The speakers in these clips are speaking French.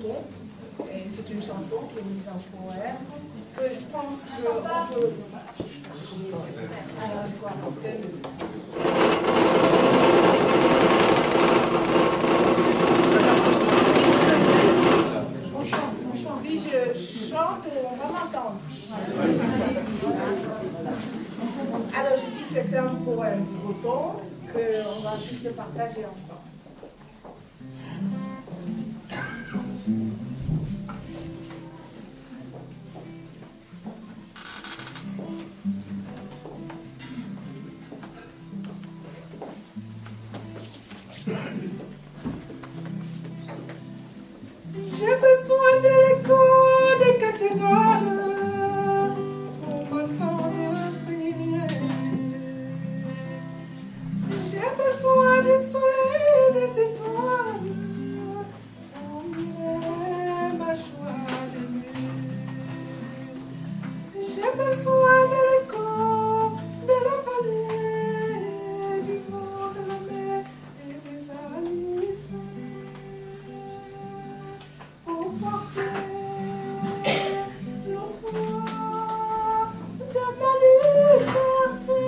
breton. Et c'est une chanson qui est mise en poème que je pense qu'on peut Si je chante, on va m'entendre. Alors je dis c'est un poème breton qu'on va juste partager ensemble. J'ai besoin de l'écho des cathédrales pour m'entendre prier. J'ai besoin du soleil et des étoiles pour mirer ma joie d'aimer. J'ai besoin de l'écho de la vallée, du vent, de la mer et des alices. Pour porter le poids de ma liberté.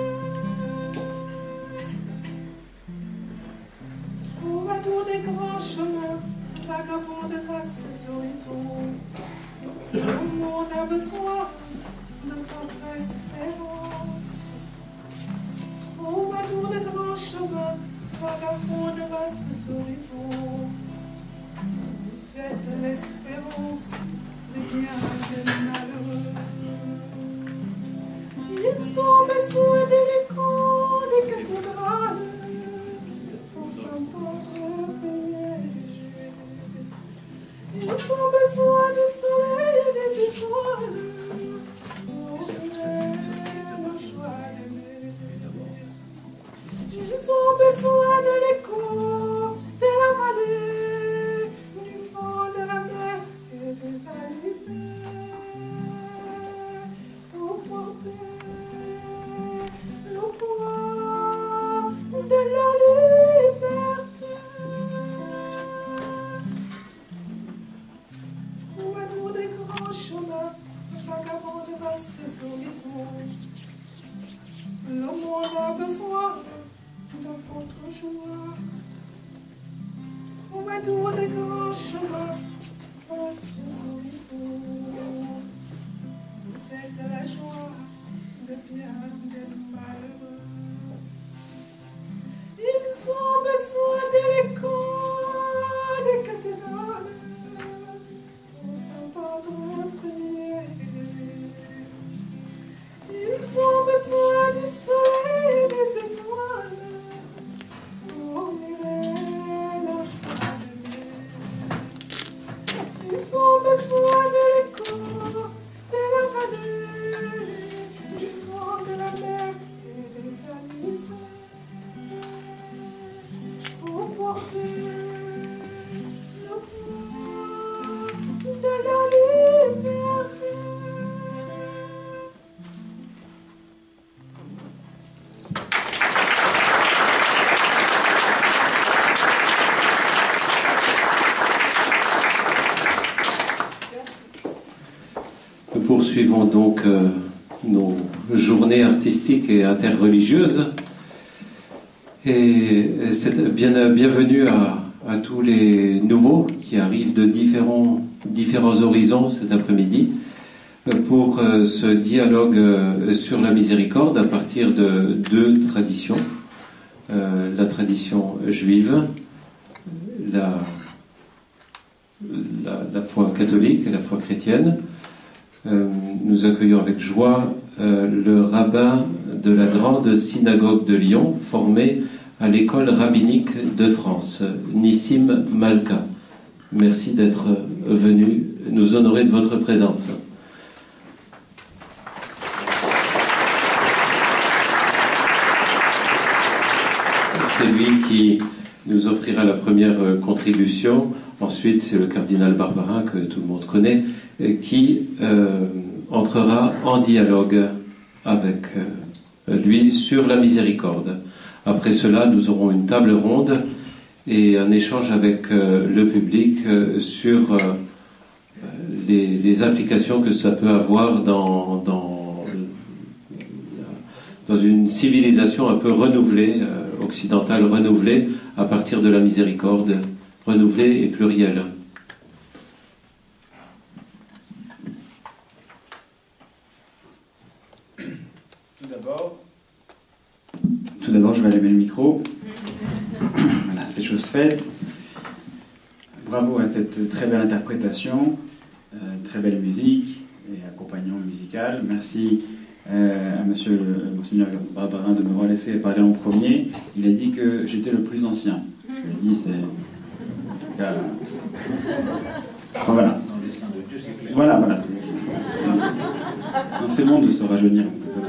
Troubadour des grands chemins, vagabond de vastes horizons, le monde a besoin de votre espérance. Troubadour des grands chemins, vagabond de vastes horizons, vous êtes l'espérance des bien des malheureux. Ils ont besoin de l'écho des cathédrales pour s'entendre prier. Ils ont besoin du soleil et des étoiles pour mirer la joie d'aimer. Ils ont besoin de l'écho de la vallée, du fond de la mer et des alizés pour porter le poids de leur liberté. Troubadour des grands chemins, vagabond de vastes horizons, le monde a besoin de votre joie. Troubadour des grands chemins, vastes horizons, vous êtes la joie de bien des malheureux. Ils ont besoin de l'écho des cathédrales pour s'entendre prier. Ils ont besoin du soleil et des étoiles pour mirer la joie d'aimer. Ils ont besoin de l'écho de la vallée, du fond de la mer et des alizés pour porter le poids de leur liberté. Nous poursuivons donc nos journées artistiques et interreligieuses. Et c'est bienvenue à tous les nouveaux qui arrivent de différents horizons cet après-midi pour ce dialogue sur la miséricorde à partir de deux traditions. La tradition juive, la foi catholique et la foi chrétienne. Nous accueillons avec joie le rabbin de la grande synagogue de Lyon, formé à l'école rabbinique de France, Nissim Malka. Merci d'être venu nous honorer de votre présence. C'est lui qui nous offrira la première contribution. Ensuite, c'est le cardinal Barbarin, que tout le monde connaît, qui entrera en dialogue avec lui sur la miséricorde. Après cela, nous aurons une table ronde et un échange avec le public sur les implications que ça peut avoir dans une civilisation un peu renouvelée, occidentale renouvelée, à partir de la miséricorde, renouvelée et plurielle. Tout d'abord, je vais allumer le micro. Voilà, c'est chose faite. Bravo à cette très belle interprétation, très belle musique et accompagnement musical. Merci à monsieur Monseigneur Barbarin de m'avoir laissé parler en premier. Il a dit que j'étais le plus ancien. Je lui ai dit, c'est... En tout cas... Enfin, voilà. Voilà. Non, c'est bon de se rajeunir un petit peu.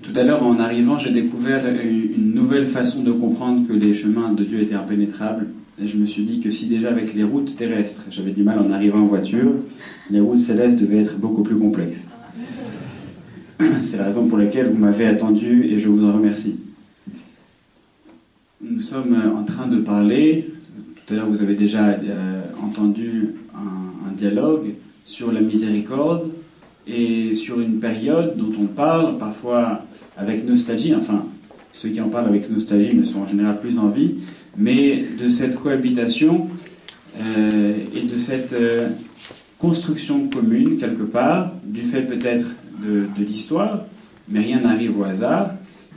Tout à l'heure, en arrivant, j'ai découvert une nouvelle façon de comprendre que les chemins de Dieu étaient impénétrables. Et je me suis dit que si déjà avec les routes terrestres, j'avais du mal en arrivant en voiture, les routes célestes devaient être beaucoup plus complexes. C'est la raison pour laquelle vous m'avez attendu et je vous en remercie. Nous sommes en train de parler, tout à l'heure vous avez déjà entendu un dialogue sur la miséricorde et sur une période dont on parle parfois avec nostalgie, enfin ceux qui en parlent avec nostalgie ne sont en général plus en vie, mais de cette cohabitation et de cette construction commune quelque part, du fait peut-être de l'histoire, mais rien n'arrive au hasard,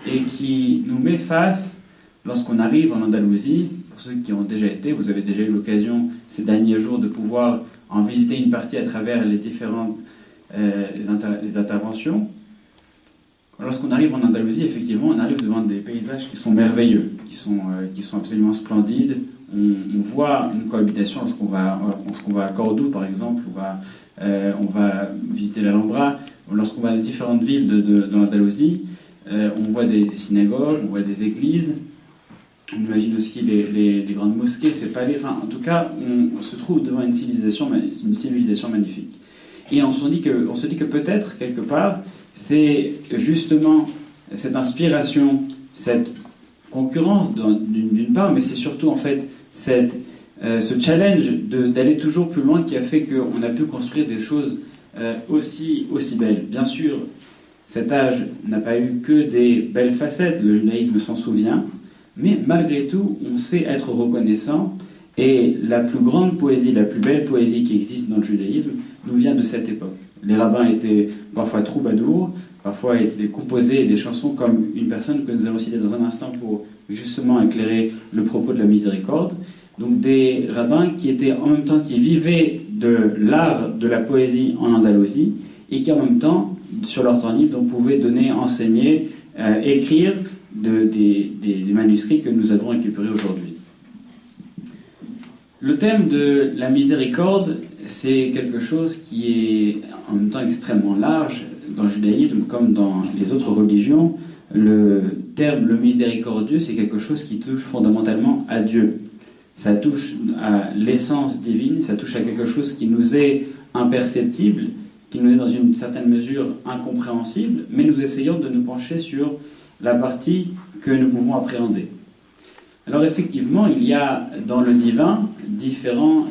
et qui nous met face, lorsqu'on arrive en Andalousie, pour ceux qui ont déjà été, vous avez déjà eu l'occasion ces derniers jours de pouvoir en visiter une partie à travers les différentes les interventions. Lorsqu'on arrive en Andalousie, effectivement, on arrive devant des paysages qui sont merveilleux, qui sont absolument splendides. On voit une cohabitation lorsqu'on va à Cordoue, par exemple, on va visiter l'Alhambra. Lorsqu'on va dans différentes villes de l'Andalousie, on voit des synagogues, on voit des églises, on imagine aussi les grandes mosquées, ces palais. Enfin, en tout cas, on se trouve devant une civilisation magnifique. Et on se dit que peut-être, quelque part, c'est justement cette inspiration, cette concurrence d'une part, mais c'est surtout en fait ce challenge d'aller toujours plus loin qui a fait qu'on a pu construire des choses aussi belles. Bien sûr, cet âge n'a pas eu que des belles facettes, le judaïsme s'en souvient, mais malgré tout, on sait être reconnaissant, et la plus grande poésie, la plus belle poésie qui existe dans le judaïsme nous vient de cette époque. Les rabbins étaient parfois troubadours, parfois composaient des chansons comme une personne que nous allons citer dans un instant pour justement éclairer le propos de la miséricorde. Donc des rabbins qui vivaient de l'art de la poésie en Andalousie et qui en même temps, sur leur temps libre, pouvaient donner, enseigner, écrire des manuscrits que nous avons récupérés aujourd'hui. Le thème de la miséricorde, c'est quelque chose qui est en même temps extrêmement large dans le judaïsme comme dans les autres religions. Le terme le miséricordieux, c'est quelque chose qui touche fondamentalement à Dieu. Ça touche à l'essence divine, ça touche à quelque chose qui nous est imperceptible, qui nous est dans une certaine mesure incompréhensible, mais nous essayons de nous pencher sur la partie que nous pouvons appréhender. Alors effectivement, il y a dans le divin différents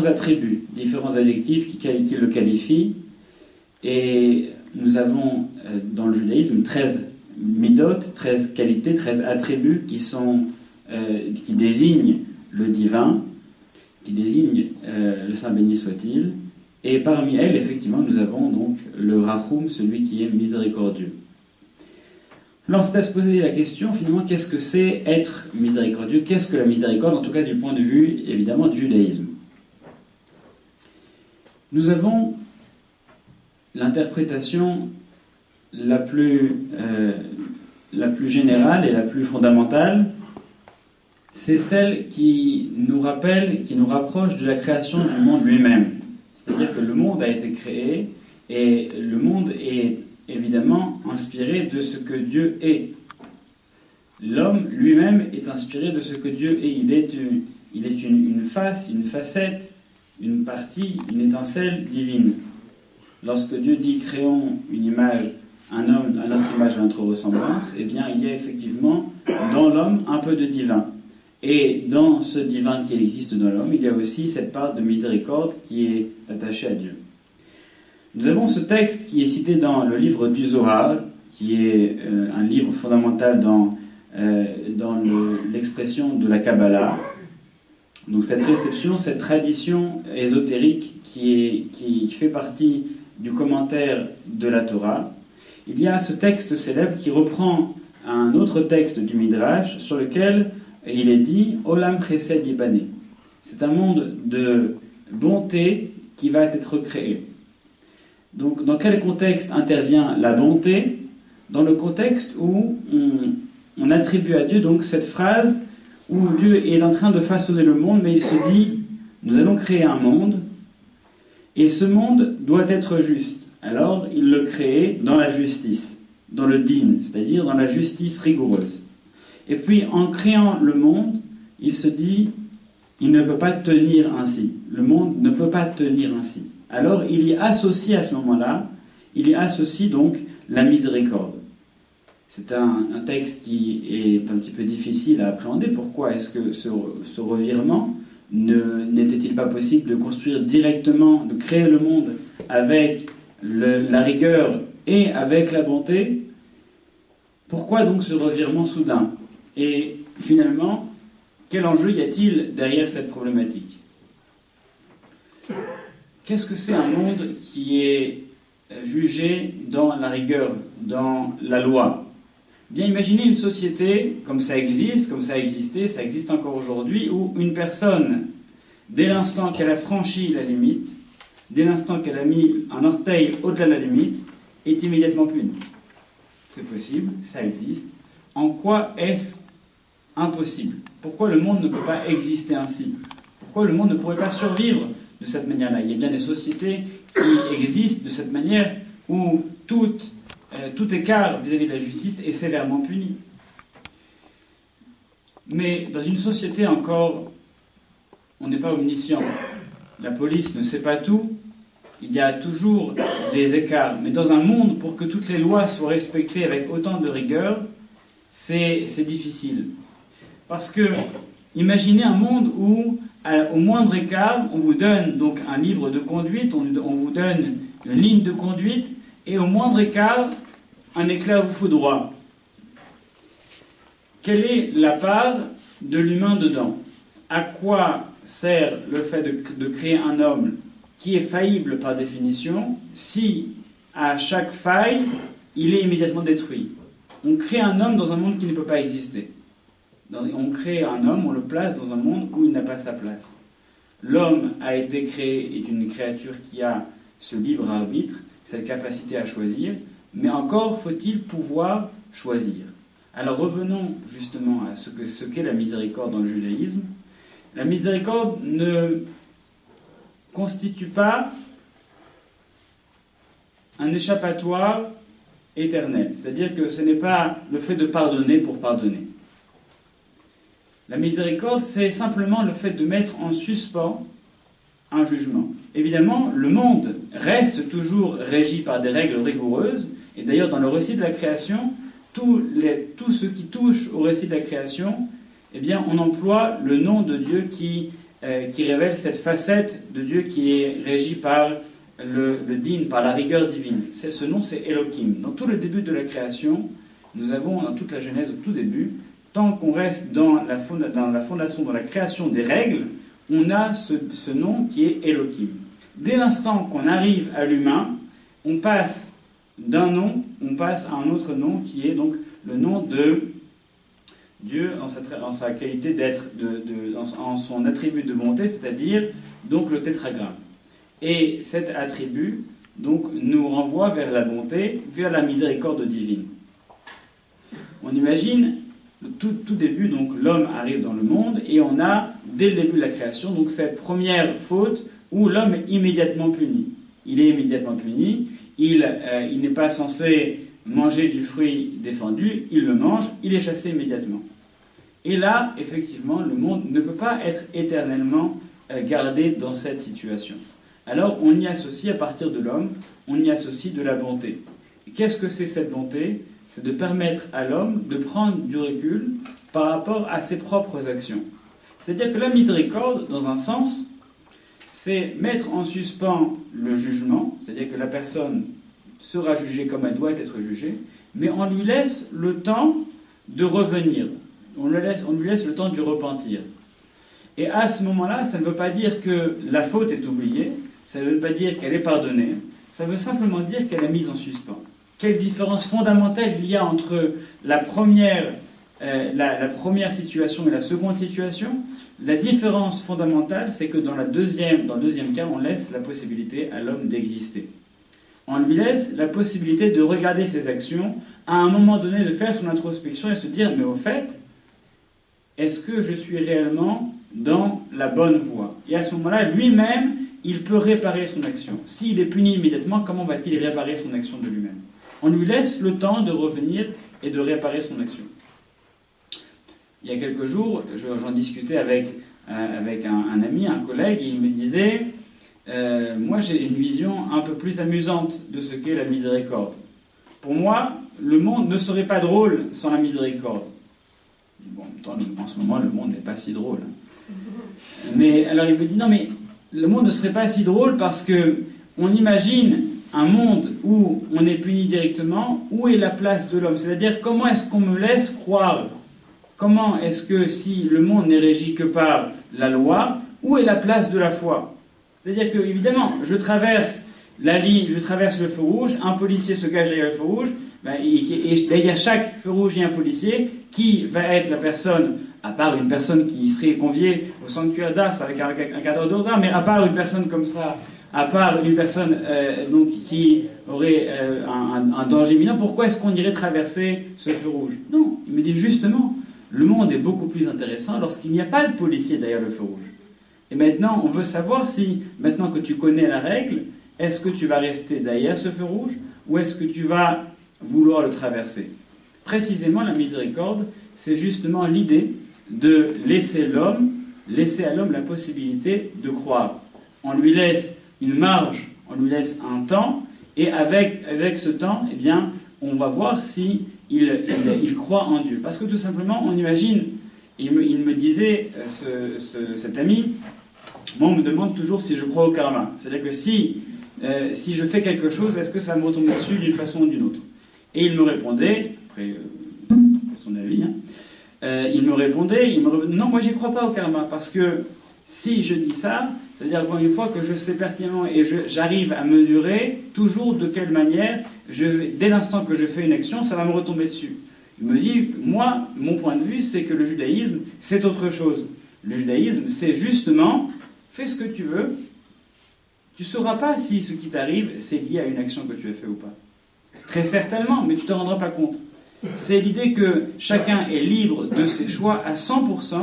attributs, différents adjectifs qui le qualifient, et nous avons dans le judaïsme 13 midot, 13 qualités, 13 attributs qui désignent le divin, qui désignent le Saint béni soit-il, et parmi elles, effectivement, nous avons donc le Rachum, celui qui est miséricordieux. Alors, c'est à se poser la question, finalement, qu'est-ce que c'est être miséricordieux? Qu'est-ce que la miséricorde, en tout cas du point de vue, évidemment, du judaïsme? Nous avons l'interprétation la plus générale et la plus fondamentale, c'est celle qui nous rappelle, qui nous rapproche de la création du monde lui-même. C'est-à-dire que le monde a été créé et le monde est évidemment inspiré de ce que Dieu est. L'homme lui-même est inspiré de ce que Dieu est. Il est une face, une facette, une partie, une étincelle divine. Lorsque Dieu dit « créons une image un homme à notre image et à notre ressemblance, eh bien, il y a effectivement dans l'homme un peu de divin. Et dans ce divin qui existe dans l'homme, il y a aussi cette part de miséricorde qui est attachée à Dieu. Nous avons ce texte qui est cité dans le livre du Zohar, qui est un livre fondamental dans l'expression de la Kabbalah. Donc cette réception, cette tradition ésotérique qui fait partie du commentaire de la Torah. Il y a ce texte célèbre qui reprend un autre texte du Midrash sur lequel il est dit « Olam Chesed Yibané ». C'est un monde de bonté qui va être créé. Donc dans quel contexte intervient la bonté? Dans le contexte où on attribue à Dieu donc cette phrase où Dieu est en train de façonner le monde, mais il se dit « Nous allons créer un monde, et ce monde doit être juste ». Alors il le crée dans la justice, dans le din, c'est-à-dire dans la justice rigoureuse. Et puis en créant le monde, il se dit « Il ne peut pas tenir ainsi, le monde ne peut pas tenir ainsi ». Alors il y associe à ce moment-là, il y associe donc la miséricorde. C'est un texte qui est un petit peu difficile à appréhender. Pourquoi est-ce que ce revirement n'était-il pas possible de construire directement, de créer le monde avec la rigueur et avec la bonté? Pourquoi donc ce revirement soudain? Et finalement, quel enjeu y a-t-il derrière cette problématique? Qu'est-ce que c'est un monde qui est jugé dans la rigueur, dans la loi? Bien, imaginez une société comme ça existe, comme ça a existé, ça existe encore aujourd'hui, où une personne, dès l'instant qu'elle a franchi la limite, dès l'instant qu'elle a mis un orteil au-delà de la limite, est immédiatement punie. C'est possible, ça existe. En quoi est-ce impossible? Pourquoi le monde ne peut pas exister ainsi? Pourquoi le monde ne pourrait pas survivre de cette manière-là? Il y a bien des sociétés qui existent de cette manière où tout écart vis-à-vis de la justice est sévèrement puni. Mais dans une société encore, on n'est pas omniscient. La police ne sait pas tout. Il y a toujours des écarts. Mais dans un monde, pour que toutes les lois soient respectées avec autant de rigueur, c'est difficile. Parce que, imaginez un monde où, au moindre écart, on vous donne donc un livre de conduite, on vous donne une ligne de conduite, et au moindre écart, un éclair vous foudroie. Quelle est la part de l'humain dedans? À quoi sert le fait de créer un homme qui est faillible par définition si, à chaque faille, il est immédiatement détruit? On crée un homme dans un monde qui ne peut pas exister. On crée un homme, on le place dans un monde où il n'a pas sa place. L'homme a été créé, est une créature qui a ce libre arbitre, cette capacité à choisir, mais encore faut-il pouvoir choisir. Alors revenons justement à ce qu'est la miséricorde dans le judaïsme. La miséricorde ne constitue pas un échappatoire éternel. C'est-à-dire que ce n'est pas le fait de pardonner pour pardonner. La miséricorde, c'est simplement le fait de mettre en suspens un jugement. Évidemment, le monde reste toujours régi par des règles rigoureuses, et d'ailleurs dans le récit de la création, tout ce qui touche au récit de la création, eh bien, on emploie le nom de Dieu qui révèle cette facette de Dieu qui est régie par le din, par la rigueur divine. Ce nom, c'est Elohim. Dans tout le début de la création, nous avons, dans toute la Genèse, au tout début, tant qu'on reste dans la fondation, dans la création des règles, on a ce nom qui est Elohim. Dès l'instant qu'on arrive à l'humain, on passe d'un nom, on passe à un autre nom qui est donc le nom de Dieu en sa qualité d'être, en son attribut de bonté, c'est-à-dire donc le tétragramme. Et cet attribut donc nous renvoie vers la bonté, vers la miséricorde divine. On imagine tout début, donc l'homme arrive dans le monde et on a dès le début de la création donc cette première faute où l'homme est immédiatement puni. Il est immédiatement puni. Il n'est pas censé manger du fruit défendu, il le mange, il est chassé immédiatement. Et là, effectivement, le monde ne peut pas être éternellement gardé dans cette situation. Alors, on y associe, à partir de l'homme, on y associe de la bonté. qu'est-ce que c'est cette bonté? C'est de permettre à l'homme de prendre du recul par rapport à ses propres actions. C'est-à-dire que la miséricorde, dans un sens, c'est mettre en suspens le jugement, c'est-à-dire que la personne sera jugée comme elle doit être jugée, mais on lui laisse le temps de revenir, on lui laisse le temps du repentir. Et à ce moment-là, ça ne veut pas dire que la faute est oubliée, ça ne veut pas dire qu'elle est pardonnée, ça veut simplement dire qu'elle est mise en suspens. Quelle différence fondamentale il y a entre la première situation et la seconde situation? La différence fondamentale, c'est que dans le deuxième cas, on laisse la possibilité à l'homme d'exister. On lui laisse la possibilité de regarder ses actions, à un moment donné de faire son introspection et se dire, mais au fait, est-ce que je suis réellement dans la bonne voie? Et à ce moment-là, lui-même, il peut réparer son action. S'il est puni immédiatement, comment va-t-il réparer son action de lui-même? On lui laisse le temps de revenir et de réparer son action. Il y a quelques jours, j'en discutais avec un ami, un collègue, et il me disait moi j'ai une vision un peu plus amusante de ce qu'est la miséricorde. Pour moi, le monde ne serait pas drôle sans la miséricorde. Bon, en ce moment, le monde n'est pas si drôle. Mais alors il me dit non, mais le monde ne serait pas si drôle parce que on imagine un monde où on est puni directement. Où est la place de l'homme? C'est-à-dire, comment est-ce qu'on me laisse croire? Comment est-ce que, si le monde n'est régi que par la loi, où est la place de la foi? C'est-à-dire que, évidemment, je traverse la ligne, je traverse le feu rouge, un policier se cache derrière le feu rouge, et derrière chaque feu rouge, il y a un policier. Qui va être la personne, à part une personne qui serait conviée au sanctuaire d'Ars avec un cadre d'ordre, mais à part une personne comme ça, à part une personne donc, qui aurait un danger imminent, pourquoi est-ce qu'on irait traverser ce feu rouge? Non, il me dit justement, le monde est beaucoup plus intéressant lorsqu'il n'y a pas de policier derrière le feu rouge. Et maintenant, on veut savoir si, maintenant que tu connais la règle, est-ce que tu vas rester derrière ce feu rouge ou est-ce que tu vas vouloir le traverser? Précisément, la miséricorde, c'est justement l'idée de laisser à l'homme la possibilité de croire. On lui laisse une marge, on lui laisse un temps, et avec ce temps, eh bien, on va voir si il croit en Dieu. Parce que tout simplement, on imagine, il me disait, cet ami, moi on me demande toujours si je crois au karma. C'est-à-dire que si je fais quelque chose, est-ce que ça me retombe dessus d'une façon ou d'une autre? Et il me répondait, après c'était son avis, il me répondait, non, moi j'y crois pas au karma, parce que si je dis ça, c'est-à-dire une fois que je sais pertinemment et j'arrive à mesurer toujours de quelle manière, dès l'instant que je fais une action, ça va me retomber dessus. Il me dit, moi, mon point de vue, c'est que le judaïsme, c'est autre chose. Le judaïsme, c'est justement, fais ce que tu veux, tu ne sauras pas si ce qui t'arrive, c'est lié à une action que tu as fait ou pas. Très certainement, mais tu ne te rendras pas compte. C'est l'idée que chacun est libre de ses choix à 100%,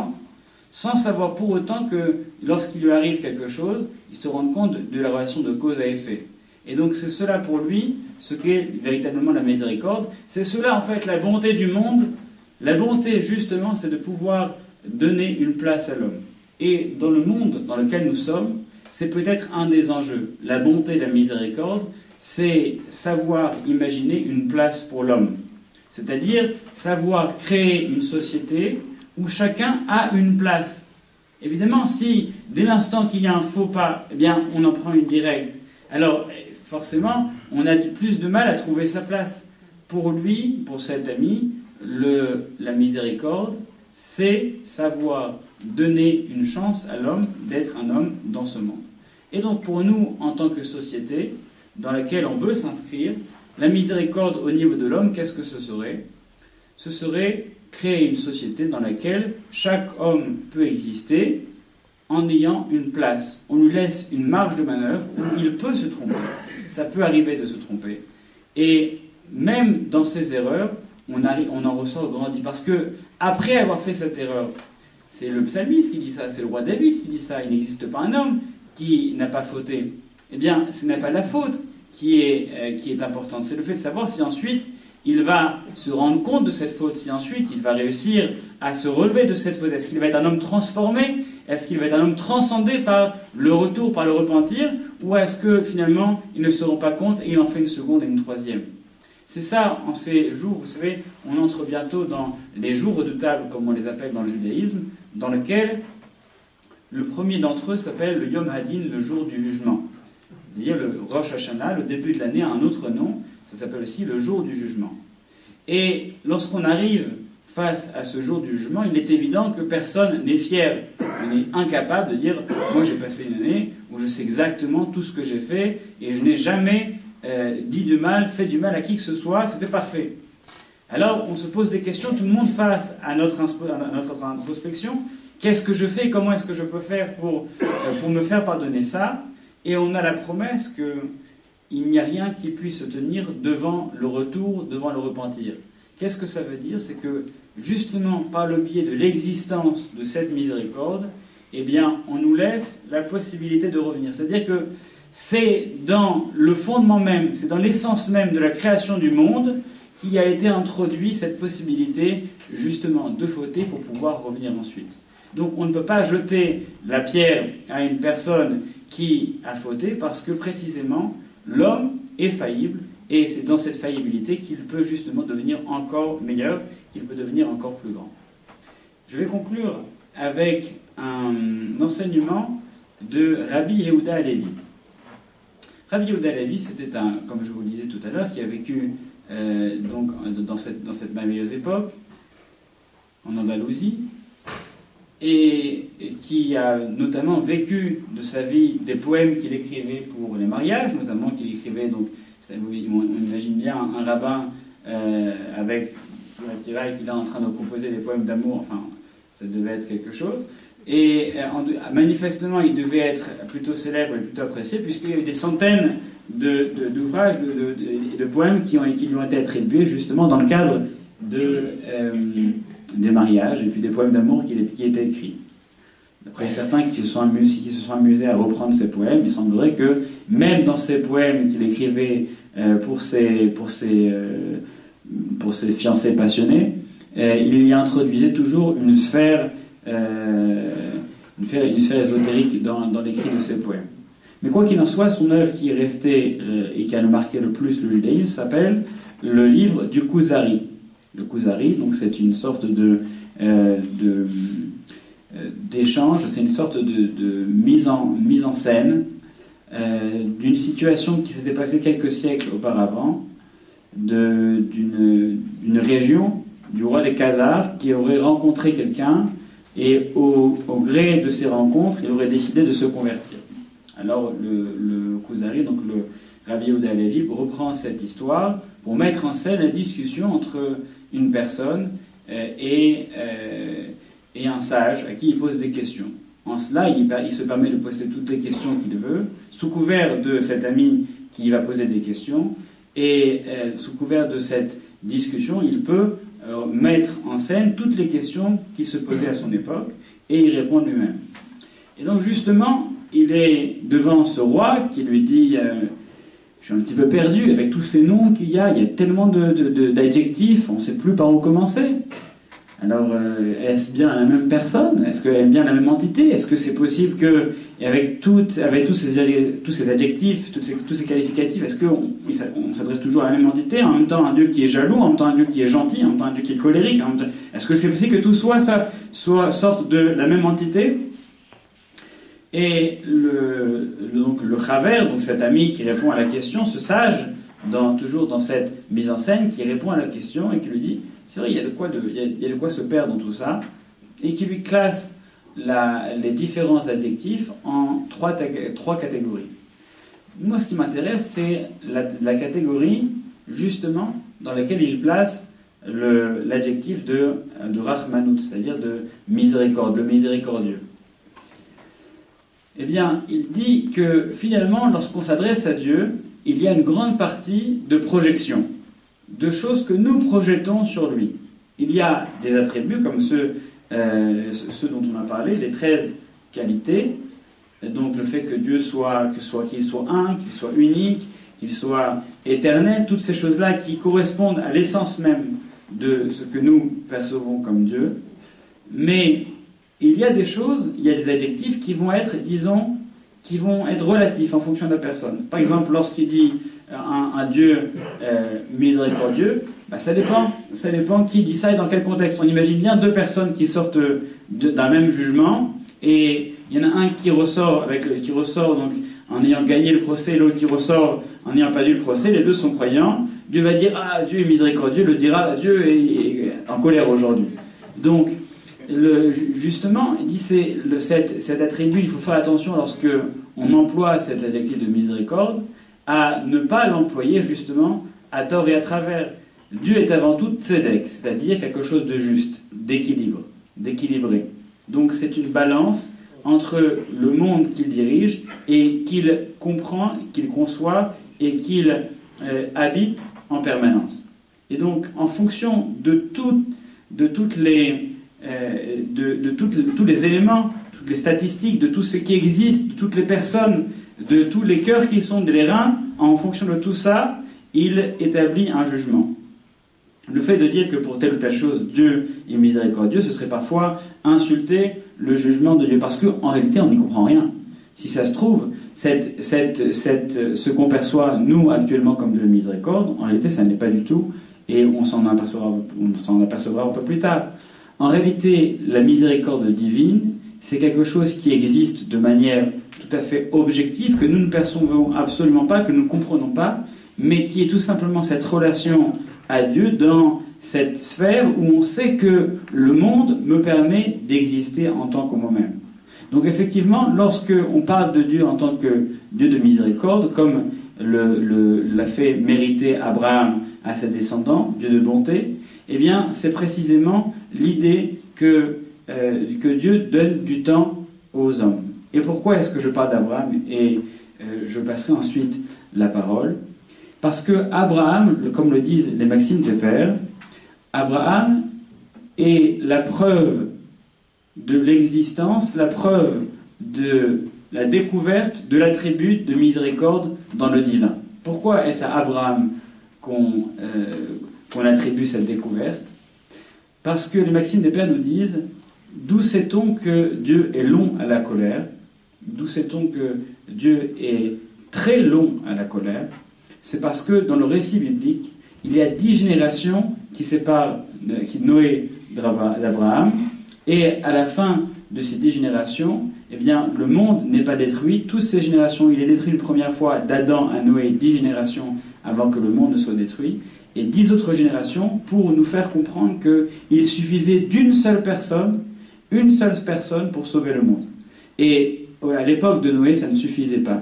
sans savoir pour autant que lorsqu'il lui arrive quelque chose, il se rende compte de la relation de cause à effet. Et donc c'est cela pour lui, ce qu'est véritablement la miséricorde. C'est cela en fait la bonté du monde. La bonté justement, c'est de pouvoir donner une place à l'homme. Et dans le monde dans lequel nous sommes, c'est peut-être un des enjeux. La bonté et la miséricorde, c'est savoir imaginer une place pour l'homme. C'est-à-dire savoir créer une société où chacun a une place. Évidemment, si dès l'instant qu'il y a un faux pas, eh bien, on en prend une directe, alors forcément, on a plus de mal à trouver sa place. Pour lui, pour cet ami, la miséricorde, c'est savoir donner une chance à l'homme d'être un homme dans ce monde. Et donc pour nous, en tant que société, dans laquelle on veut s'inscrire, la miséricorde au niveau de l'homme, qu'est-ce que ce serait? Ce serait créer une société dans laquelle chaque homme peut exister en ayant une place. On lui laisse une marge de manœuvre où il peut se tromper. Ça peut arriver de se tromper. Et même dans ses erreurs, on en ressort grandi. Parce que après avoir fait cette erreur, c'est le psalmiste qui dit ça, c'est le roi David qui dit ça, il n'existe pas un homme qui n'a pas fauté. Eh bien, ce n'est pas la faute qui est importante, c'est le fait de savoir si ensuite il va se rendre compte de cette faute, si ensuite il va réussir à se relever de cette faute. Est-ce qu'il va être un homme transformé? Est-ce qu'il va être un homme transcendé par le retour, par le repentir? Ou est-ce que finalement il ne se rend pas compte et il en fait une seconde et une troisième? C'est ça, en ces jours, vous savez, on entre bientôt dans les jours redoutables, comme on les appelle dans le judaïsme, dans lequel le premier d'entre eux s'appelle le Yom Hadin, le jour du jugement. C'est-à-dire le Rosh Hashanah, le début de l'année, a un autre nom, ça s'appelle aussi le jour du jugement. Et lorsqu'on arrive face à ce jour du jugement, il est évident que personne n'est fier, on est incapable de dire « moi j'ai passé une année où je sais exactement tout ce que j'ai fait et je n'ai jamais dit du mal, fait du mal à qui que ce soit, c'était parfait ». Alors on se pose des questions, tout le monde face à notre introspection. Qu'est-ce que je fais? Comment est-ce que je peux faire pour me faire pardonner ça? Et on a la promesse qu'il n'y a rien qui puisse se tenir devant le retour, devant le repentir. Qu'est-ce que ça veut dire? C'est que justement par le biais de l'existence de cette miséricorde, eh bien on nous laisse la possibilité de revenir. C'est-à-dire que c'est dans le fondement même, c'est dans l'essence même de la création du monde qui a été introduit cette possibilité justement de fauter pour pouvoir revenir ensuite. Donc on ne peut pas jeter la pierre à une personne qui a fauté parce que précisément l'homme est faillible et c'est dans cette faillibilité qu'il peut justement devenir encore meilleur, qu'il peut devenir encore plus grand. Je vais conclure avec un enseignement de Rabbi Yehuda Halevi. Rabbi Yehuda Halevi, c'était comme je vous le disais tout à l'heure, qui a vécu donc dans cette merveilleuse époque en Andalousie, et qui a notamment vécu de sa vie des poèmes qu'il écrivait pour les mariages, notamment qu'il écrivait, donc, on imagine bien un rabbin avec qu'il est en train de composer des poèmes d'amour, enfin, ça devait être quelque chose. Et manifestement, il devait être plutôt célèbre et plutôt apprécié, puisqu'il y a eu des centaines d'ouvrages, de poèmes qui lui ont été attribués justement dans le cadre des mariages et puis des poèmes d'amour qui étaient écrits. D'après certains qui se sont amusés à reprendre ces poèmes, il semblerait que même dans ces poèmes qu'il écrivait pour ses fiancés passionnés, il y introduisait toujours une sphère ésotérique dans l'écrit de ces poèmes. Mais quoi qu'il en soit, son œuvre qui est restée et qui a marqué le plus le judaïsme s'appelle le livre du Kuzari. Le Kuzari, donc c'est une sorte d'échange, c'est une sorte de mise en scène d'une situation qui s'était passée quelques siècles auparavant, d'une région, du roi des Khazars, qui aurait rencontré quelqu'un, et au gré de ces rencontres, il aurait décidé de se convertir. Alors le Kuzari, donc le Rabbi Yehuda Halevi, reprend cette histoire pour mettre en scène la discussion entre une personne et un sage à qui il pose des questions. En cela, il se permet de poser toutes les questions qu'il veut, sous couvert de cet ami qui va poser des questions, et sous couvert de cette discussion, il peut mettre en scène toutes les questions qui se posaient à son époque, et y répondre lui-même. Et donc justement, il est devant ce roi qui lui dit je suis un petit peu perdu avec tous ces noms qu'il y a tellement d'adjectifs, on ne sait plus par où commencer. Alors, est-ce bien la même personne? Est-ce qu'elle est bien la même entité? Est-ce que c'est possible que, avec tous ces adjectifs, tous ces qualificatifs, est-ce qu'on s'adresse toujours à la même entité, en même temps un Dieu qui est jaloux, en même temps un Dieu qui est gentil, en même temps un Dieu qui est colérique, est-ce que c'est possible que tout sorte de la même entité? Et donc le Chaver, donc cet ami qui répond à la question, ce sage, toujours dans cette mise en scène, qui répond à la question et qui lui dit, c'est vrai, il y a de quoi se perdre dans tout ça, et qui lui classe les différents adjectifs en trois catégories. Moi, ce qui m'intéresse, c'est la catégorie, justement, dans laquelle il place l'adjectif de Rachmanout, c'est-à-dire de miséricorde, le miséricordieux. Eh bien, il dit que finalement, lorsqu'on s'adresse à Dieu, il y a une grande partie de projection, de choses que nous projetons sur lui. Il y a des attributs comme ceux dont on a parlé, les 13 qualités, donc le fait que Dieu qu'il soit un, qu'il soit unique, qu'il soit éternel, toutes ces choses-là qui correspondent à l'essence même de ce que nous percevons comme Dieu. Mais il y a des choses, il y a des adjectifs qui vont être, disons, qui vont être relatifs en fonction de la personne. Par exemple, lorsqu'il dit un Dieu miséricordieux, ça dépend qui dit ça et dans quel contexte. On imagine bien deux personnes qui sortent d'un même jugement, et il y en a un qui ressort donc en ayant gagné le procès, et l'autre qui ressort en n'ayant pas eu le procès. Les deux sont croyants. Dieu va dire, ah, Dieu est miséricordieux, le dira, Dieu est en colère aujourd'hui. Donc, justement, il dit, cet attribut, il faut faire attention lorsque on emploie cet adjectif de miséricorde, à ne pas l'employer justement à tort et à travers. Dieu est avant tout tzedek, c'est-à-dire quelque chose de juste, d'équilibré. Donc c'est une balance entre le monde qu'il dirige et qu'il comprend, qu'il conçoit et qu'il habite en permanence. Et donc en fonction de tous les éléments, toutes les statistiques, de tout ce qui existe, de toutes les personnes, de tous les cœurs qui sont les reins, en fonction de tout ça, il établit un jugement. Le fait de dire que pour telle ou telle chose, Dieu est miséricordieux, ce serait parfois insulter le jugement de Dieu, parce qu'en réalité, on n'y comprend rien. Si ça se trouve, ce qu'on perçoit, nous, actuellement, comme de la miséricorde, en réalité, ça n'est pas du tout, et on s'en apercevra un peu plus tard. En réalité, la miséricorde divine, c'est quelque chose qui existe de manière tout à fait objective, que nous ne percevons absolument pas, que nous ne comprenons pas, mais qui est tout simplement cette relation à Dieu dans cette sphère où on sait que le monde me permet d'exister en tant que moi-même. Donc effectivement, lorsque on parle de Dieu en tant que Dieu de miséricorde, comme l'a fait mériter Abraham à ses descendants, Dieu de bonté, eh bien c'est précisément l'idée que Dieu donne du temps aux hommes. Et pourquoi est-ce que je parle d'Abraham? Et je passerai ensuite la parole. Parce que Abraham, comme le disent les maximes des pères, Abraham est la preuve de l'existence, la preuve de la découverte de l'attribut de miséricorde dans le divin. Pourquoi est-ce à Abraham qu'on attribue cette découverte? Parce que les maximes des pères nous disent: d'où sait-on que Dieu est long à la colère? D'où sait-on que Dieu est très long à la colère? C'est parce que dans le récit biblique, il y a 10 générations qui séparent Noé d'Abraham, et à la fin de ces 10 générations, eh bien, le monde n'est pas détruit. Toutes ces générations, il est détruit une première fois d'Adam à Noé, 10 générations avant que le monde ne soit détruit, et 10 autres générations pour nous faire comprendre qu'il suffisait d'une seule personne, pour sauver le monde. Et à l'époque de Noé, ça ne suffisait pas.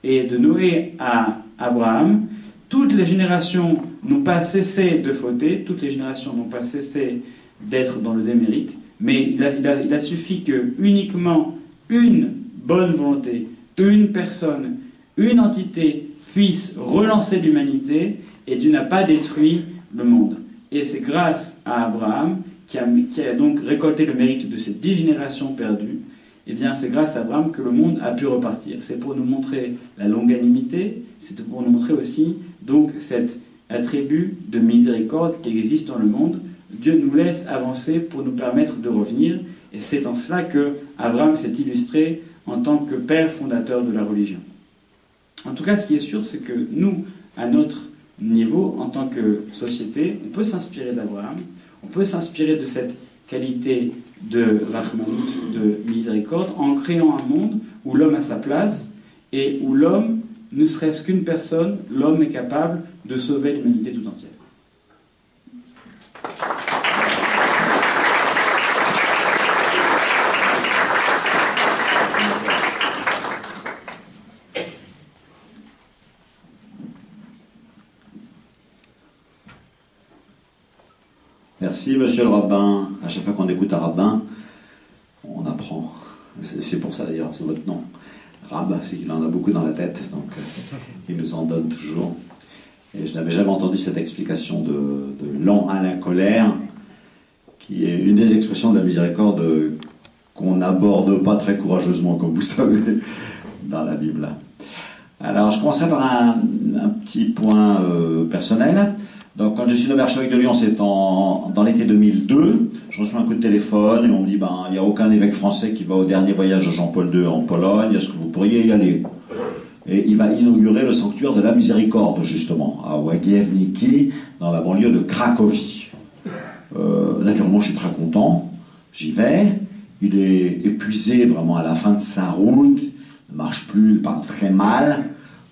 Et de Noé à Abraham, toutes les générations n'ont pas cessé de fauter, toutes les générations n'ont pas cessé d'être dans le démérite, mais il a suffi que uniquement une bonne volonté, une personne, une entité puisse relancer l'humanité, et Dieu n'a pas détruit le monde. Et c'est grâce à Abraham, qui a donc récolté le mérite de ces 10 générations perdues, eh bien c'est grâce à Abraham que le monde a pu repartir. C'est pour nous montrer la longanimité, c'est pour nous montrer aussi donc cet attribut de miséricorde qui existe dans le monde. Dieu nous laisse avancer pour nous permettre de revenir, et c'est en cela que Abraham s'est illustré en tant que père fondateur de la religion. En tout cas, ce qui est sûr, c'est que nous, à notre niveau, en tant que société, on peut s'inspirer d'Abraham, on peut s'inspirer de cette qualité de Rahmanut, de miséricorde, en créant un monde où l'homme a sa place et où l'homme, ne serait-ce qu'une personne, l'homme est capable de sauver l'humanité tout entière. Merci, monsieur le rabbin. À chaque fois qu'on écoute un rabbin, on apprend. C'est pour ça d'ailleurs, c'est votre nom. Rab, c'est qu'il en a beaucoup dans la tête, donc il nous en donne toujours. Et je n'avais jamais entendu cette explication de lent à la colère, qui est une des expressions de la miséricorde qu'on n'aborde pas très courageusement, comme vous savez, dans la Bible. Alors, je commencerai par un petit point personnel. Donc, quand je suis nommé archevêque de Lyon, c'est dans l'été 2002. Je reçois un coup de téléphone et on me dit, il n'y a aucun évêque français qui va au dernier voyage de Jean-Paul II en Pologne. Est-ce que vous pourriez y aller? et il va inaugurer le sanctuaire de la miséricorde, justement, à Łagiewnicki, dans la banlieue de Cracovie. Naturellement, je suis très content, j'y vais. Il est épuisé vraiment à la fin de sa route, il ne marche plus, il parle très mal.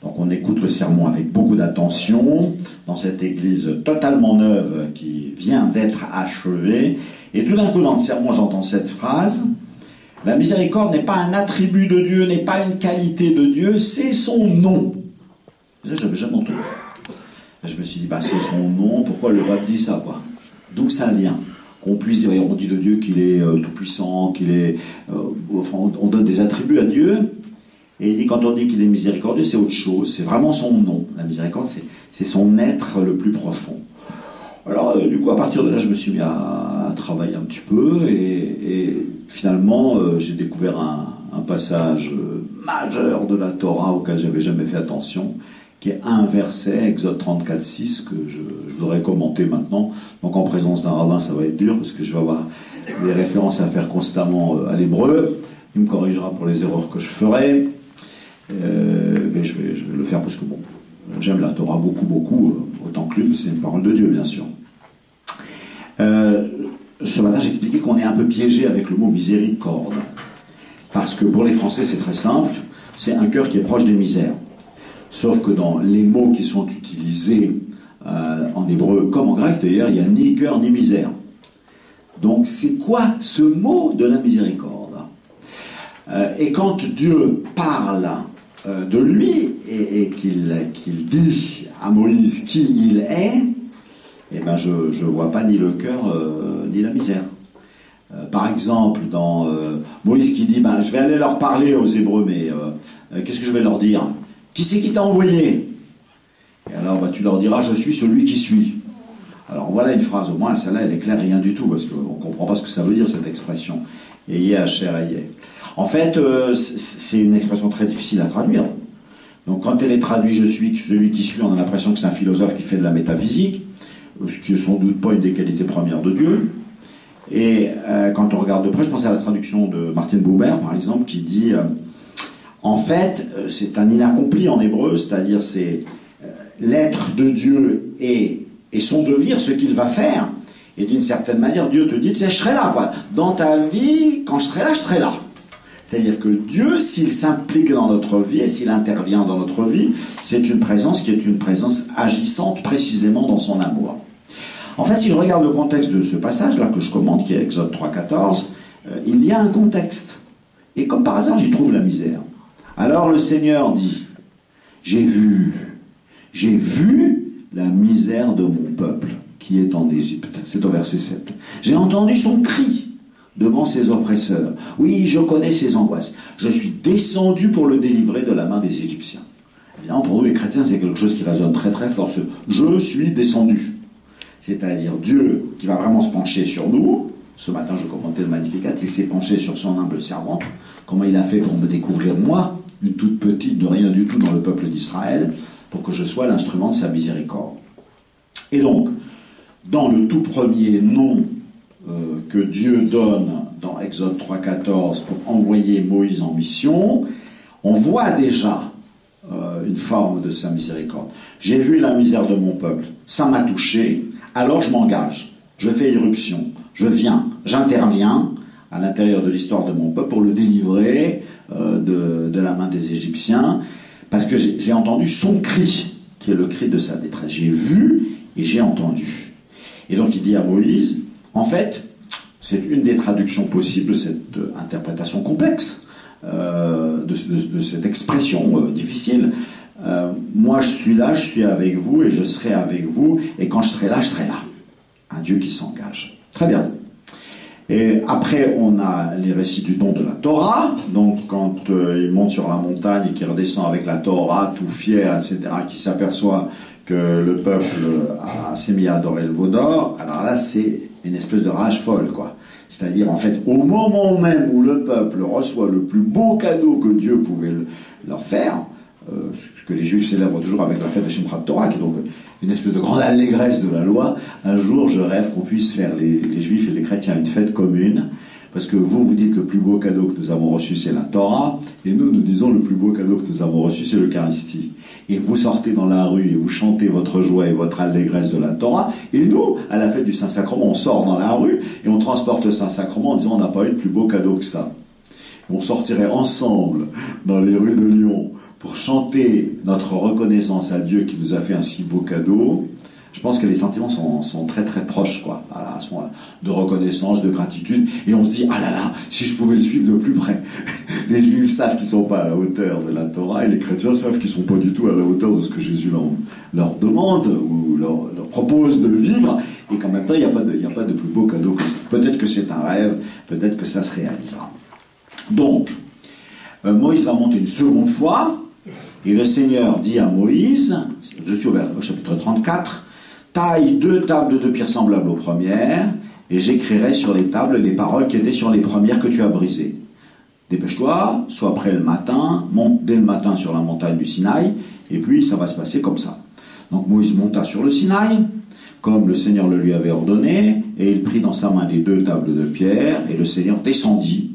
Donc on écoute le sermon avec beaucoup d'attention, dans cette église totalement neuve qui vient d'être achevée. Et tout d'un coup, dans le sermon, j'entends cette phrase: la miséricorde n'est pas un attribut de Dieu, n'est pas une qualité de Dieu, c'est son nom. Ça, je n'avais jamais entendu. Et je me suis dit, bah, c'est son nom, pourquoi le pape dit ça, quoi? D'où ça vient? Qu'on puisse dire, on dit de Dieu qu'il est tout-puissant, qu'il est... enfin, on donne des attributs à Dieu. Et il dit, quand on dit qu'il est miséricordieux, c'est autre chose, c'est vraiment son nom. La miséricorde, c'est son être le plus profond. Alors, du coup, à partir de là, je me suis mis à travailler un petit peu, et finalement, j'ai découvert un passage majeur de la Torah auquel j'avais jamais fait attention, qui est un verset, Exode 34:6, que je voudrais commenter maintenant. Donc, en présence d'un rabbin, ça va être dur, parce que je vais avoir des références à faire constamment à l'hébreu. Il me corrigera pour les erreurs que je ferai. Mais je vais le faire parce que bon, j'aime la Torah beaucoup, autant que lui, c'est une parole de Dieu, bien sûr. Ce matin, j'expliquais qu'on est un peu piégé avec le mot miséricorde. Parce que pour les Français, c'est très simple, c'est un cœur qui est proche des misères. Sauf que dans les mots qui sont utilisés en hébreu comme en grec, d'ailleurs, il n'y a ni cœur ni misère. Donc c'est quoi ce mot de la miséricorde? Et quand Dieu parle de lui et qu'il dit à Moïse qui il est, eh ben je ne vois pas ni le cœur ni la misère. Par exemple, dans Moïse qui dit, je vais aller leur parler aux Hébreux, mais qu'est-ce que je vais leur dire? Qui c'est qui t'a envoyé? Et alors tu leur diras, je suis celui qui suis. Alors voilà une phrase, au moins celle-là elle est claire, rien du tout, parce qu'on ne comprend pas ce que ça veut dire cette expression. Ayez Asher Ayeh. En fait, c'est une expression très difficile à traduire. Donc quand elle est traduite, je suis celui qui suis, on a l'impression que c'est un philosophe qui fait de la métaphysique, ce qui n'est sans doute pas une des qualités premières de Dieu. Et quand on regarde de près, je pense à la traduction de Martin Buber, par exemple, qui dit, en fait, c'est un inaccompli en hébreu, c'est-à-dire c'est l'être de Dieu et son devenir, ce qu'il va faire. Et d'une certaine manière, Dieu te dit, tu sais, je serai là, quoi. Dans ta vie, quand je serai là, je serai là. C'est-à-dire que Dieu, s'il s'implique dans notre vie et s'il intervient dans notre vie, c'est une présence qui est une présence agissante précisément dans son amour. En fait, si je regarde le contexte de ce passage-là que je commente, qui est Exode 3:14, il y a un contexte. Et comme par hasard, j'y trouve la misère. Alors le Seigneur dit, j'ai vu la misère de mon peuple qui est en Égypte. C'est au verset 7. J'ai entendu son cri devant ses oppresseurs. Oui, je connais ses angoisses. Je suis descendu pour le délivrer de la main des Égyptiens. Évidemment, pour nous les chrétiens, c'est quelque chose qui résonne très très fort. Ce « je suis descendu ». C'est-à-dire Dieu qui va vraiment se pencher sur nous. Ce matin, je commentais le Magnificat. Il s'est penché sur son humble servante. Comment il a fait pour me découvrir, moi, une toute petite de rien du tout dans le peuple d'Israël, pour que je sois l'instrument de sa miséricorde. Et donc, dans le tout premier nom que Dieu donne dans Exode 3:14 pour envoyer Moïse en mission, on voit déjà une forme de sa miséricorde. J'ai vu la misère de mon peuple, ça m'a touché, alors je m'engage, je fais irruption, je viens, j'interviens à l'intérieur de l'histoire de mon peuple pour le délivrer de la main des Égyptiens, parce que j'ai entendu son cri, qui est le cri de sa détresse. J'ai vu et j'ai entendu. Et donc il dit à Moïse, en fait, c'est une des traductions possibles, cette interprétation complexe de cette expression difficile. Moi je suis là, je suis avec vous et je serai avec vous, et quand je serai là, je serai là. Un Dieu qui s'engage. Très bien. Et après, on a les récits du don de la Torah. Donc, quand il monte sur la montagne et qu'il redescend avec la Torah, tout fier, etc., qui s'aperçoit que le peuple s'est mis à adorer le veau d'or, alors là, c'est une espèce de rage folle, quoi. C'est-à-dire, en fait, au moment même où le peuple reçoit le plus beau cadeau que Dieu pouvait leur faire, ce que les Juifs célèbrent toujours avec la fête de Shimchat Torah, qui est donc une espèce de grande allégresse de la loi. Un jour, je rêve qu'on puisse faire, les Juifs et les chrétiens, une fête commune, Parce que vous dites le plus beau cadeau que nous avons reçu, c'est la Torah, et nous disons le plus beau cadeau que nous avons reçu, c'est l'Eucharistie. Et vous sortez dans la rue et vous chantez votre joie et votre allégresse de la Torah, et nous, à la fête du Saint-Sacrement, on sort dans la rue et on transporte le Saint-Sacrement en disant on n'a pas eu de plus beau cadeau que ça. On sortirait ensemble dans les rues de Lyon pour chanter notre reconnaissance à Dieu qui nous a fait un si beau cadeau. Je pense que les sentiments sont très très proches, quoi, à ce moment-là, de reconnaissance, de gratitude, et on se dit, ah là là, si je pouvais le suivre de plus près. Les Juifs savent qu'ils ne sont pas à la hauteur de la Torah, et les chrétiens savent qu'ils ne sont pas du tout à la hauteur de ce que Jésus leur demande, ou leur propose de vivre, et qu'en même temps, il n'y a pas de plus beau cadeau que ça. Peut-être que c'est un rêve, peut-être que ça se réalisera. Donc, Moïse va monter une seconde fois, et le Seigneur dit à Moïse, je suis au chapitre 34, taille 2 tables de pierre semblables aux premières, et j'écrirai sur les tables les paroles qui étaient sur les premières que tu as brisées. Dépêche-toi, sois prêt le matin, monte dès le matin sur la montagne du Sinaï, et puis ça va se passer comme ça. Donc Moïse monta sur le Sinaï, comme le Seigneur le lui avait ordonné, et il prit dans sa main les 2 tables de pierre, et le Seigneur descendit,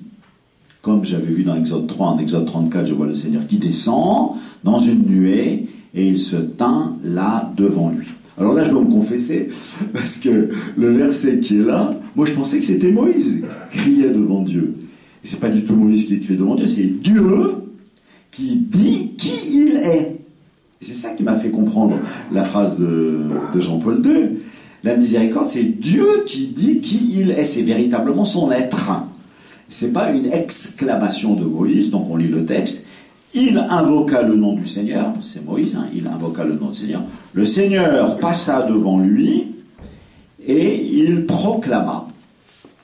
comme j'avais vu dans Exode 3, en Exode 34, je vois le Seigneur qui descend dans une nuée, et il se tint là devant lui. Alors là, je dois me confesser, parce que le verset qui est là, moi je pensais que c'était Moïse qui criait devant Dieu. Et c'est pas du tout Moïse qui crie devant Dieu, c'est Dieu qui dit qui il est. Et c'est ça qui m'a fait comprendre la phrase de Jean-Paul II. La miséricorde, c'est Dieu qui dit qui il est. C'est véritablement son être. C'est pas une exclamation de Moïse, donc on lit le texte. Il invoqua le nom du Seigneur, c'est Moïse, hein, il invoqua le nom du Seigneur. Le Seigneur passa devant lui et il proclama.